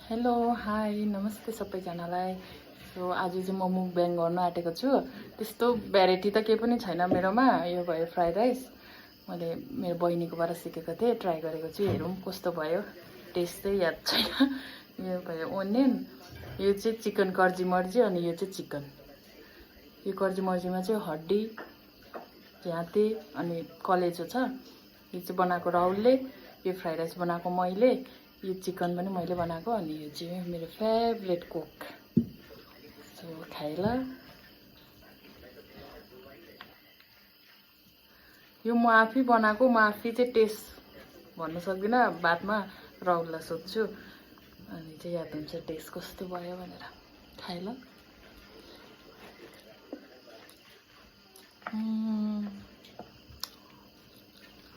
Hello hi नमस्ते सबैजनालाई। So आज चाहिँ म मुकब्याङ गर्न आँटेको छु। त्यस्तो भेराइटी त केही पनि छैन मेरोमा। यो भयो फ्राइड राइस, मैले मेरो बहिनीकोबाट सिकेको थिएँ, ट्राई गरेको छु, हेरौँ कस्तो भयो। टेस्ट चाहिँ याद छैन। यो भयो ओनियन, यो चाहिँ चिकन कर्जी मर्जी, अनि यो चाहिँ चिकन। यो कर्जी मर्जीमा चाहिँ हड्डी, झाँते अनि कलेजो छ। यो चाहिँ बनाएको राहुलले, यो फ्राइड राइस बनाएको मैले, यो चिकन पनि मैले बनाएको, अनि यो चाहिँ मेरो फेभरेट कुक। सो खाएला। यो म आफै बनाएको, म आफै चाहिँ टेस्ट भन्न सक्दिनँ, बादमा राहुललाई सोध्छु अनि चाहिँ याद हुन्छ टेस्ट कस्तो भयो भनेर। खाएला।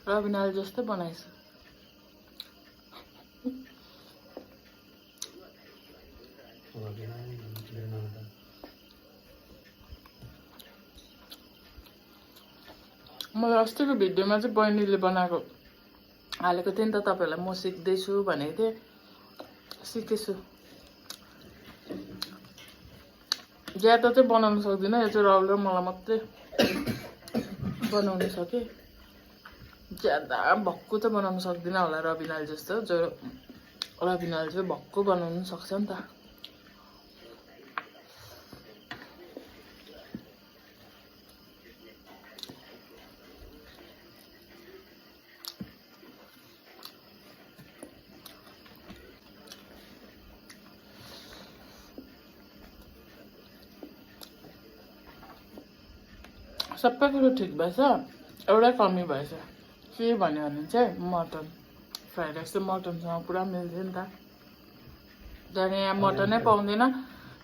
रबिनाले जस्तै बनाएछ। मलाई अस्तिको भिडियोमा चाहिँ बहिनीले बनाएको हालेको थिएँ नि त तपाईँहरूलाई, म सिक्दैछु भनेको थिएँ। सिकेछु। ज्यादा चाहिँ बनाउनु सक्दिनँ, यो चाहिँ राहुल र मलाई मात्रै बनाउनु सकेँ। ज्यादा भक्कु त बनाउनु सक्दिनँ होला रबिनाले जस्तो, जो रबिनाले चाहिँ भक्कु बनाउनु सक्छ नि त। सबै कुरो ठिक भएछ, एउटै कमी भएछ। के भन्यो भने चाहिँ मटन। फ्राइड राइस चाहिँ मटनसँग पुरा मिल्थ्यो नि त। त्यहाँदेखि यहाँ मटनै पाउँदैन,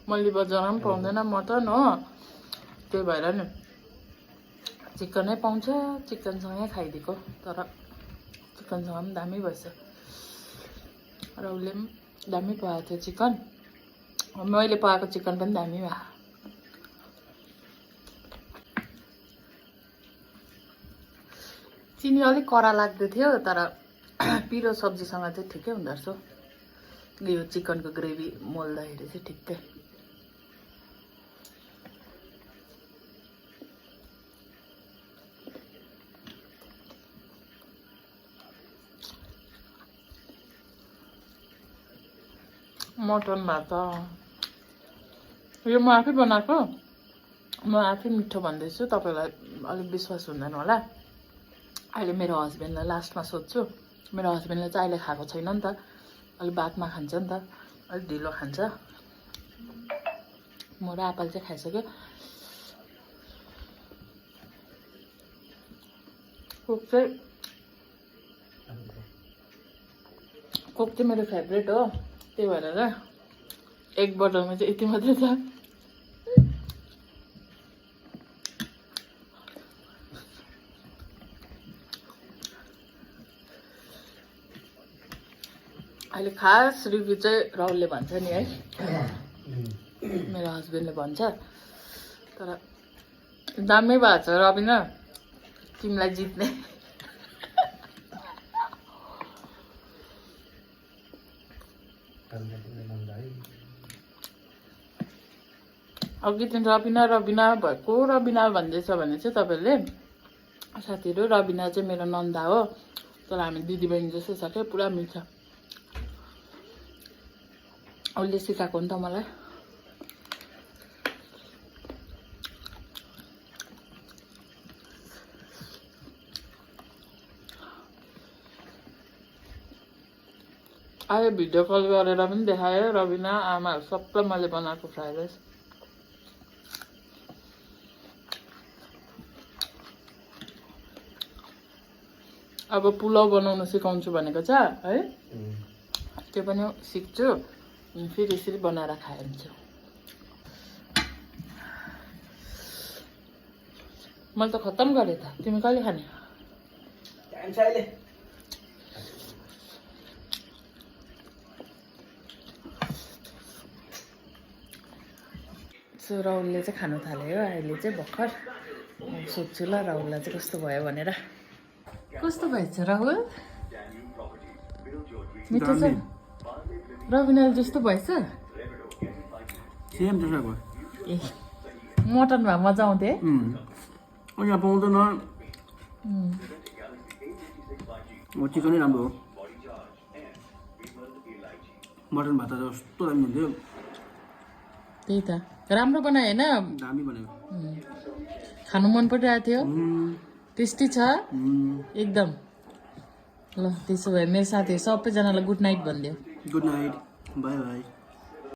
मल्ली बजारमा पनि पाउँदैन मटन हो। त्यही भएर नि चिकनै पाउँछ, चिकनसँगै खाइदिएको। तर चिकनसँग पनि दामी भएछ। राहुलले पनि दामी पकाएको थियो चिकन, मैले पकाएको चिकन पनि दामी भयो। चिनी अलिक कडा लाग्दै थियो, तर पिरो सब्जीसँग चाहिँ ठिकै हुँदो रहेछ। यो चिकनको ग्रेभी मोल्दाखेरि चाहिँ ठिकै। मटन भात यो म आफै बनाएको, म आफै मिठो भन्दैछु। तपाईँलाई अलिक विश्वास हुँदैन होला। अहिले मेरो हस्बेन्डलाई लास्टमा सोध्छु। मेरो हस्बेन्डले चाहिँ अहिले खाएको छैन नि त, अलिक बादमा खान्छ नि त, अलिक ढिलो खान्छ। म र आपाले चाहिँ खाइसक्यो। कोक चाहिँ मेरो फेभरेट हो, त्यही भएर एक बोतलमा चाहिँ यति मात्रै छ। अहिले खास रिभ्यू चाहिँ राहुलले भन्छ नि है, मेरो हस्बेन्डले भन्छ। तर दामी भएको छ रबिना, तिमीलाई जित्ने। अघि दिन रबिना रबिना भएको, रबिना भन्दैछ भने चाहिँ तपाईँहरूले साथीहरू, रबिना चाहिँ मेरो नन्दा हो, तर हामी दिदीबहिनी जस्तै छ क्या, पुरा मिल्छ। उसले सिकाएको नि त मलाई। आयो भिडियो कल गरेर पनि देखायो रबिना आमाहरू सबलाई मैले बनाएको फ्राइड राइस। अब पुलाउ बनाउनु सिकाउँछु भनेको छ है, त्यो पनि सिक्छु, फेरि यसरी बनाएर खाइन्छ। मैले त खत्तम गरेँ त, तिमी कहिले खाने? सो राहुलले चाहिँ खानु थाल्यो अहिले चाहिँ भर्खर। सोध्छु ल राहुललाई चाहिँ कस्तो भयो भनेर। कस्तो भएछ राहुल? मिठो छ? रविनाल जस्तो भएछ सेम जस्तो भयो ए मटन भए मजा आउँथ्यो है यहाँ पाउँदैन चिकनै राम्रो हो मटन भात त कस्तो दामी हुन्थ्यो त्यही त राम्रो बनायो होइन दामी बनायो खानु मन परिरहेको थियो टेस्टी छ एकदम ल त्यसो भए मेरो साथीहरू सबैजनालाई गुड नाइट भनिदियो गुड नाइट बाई बाई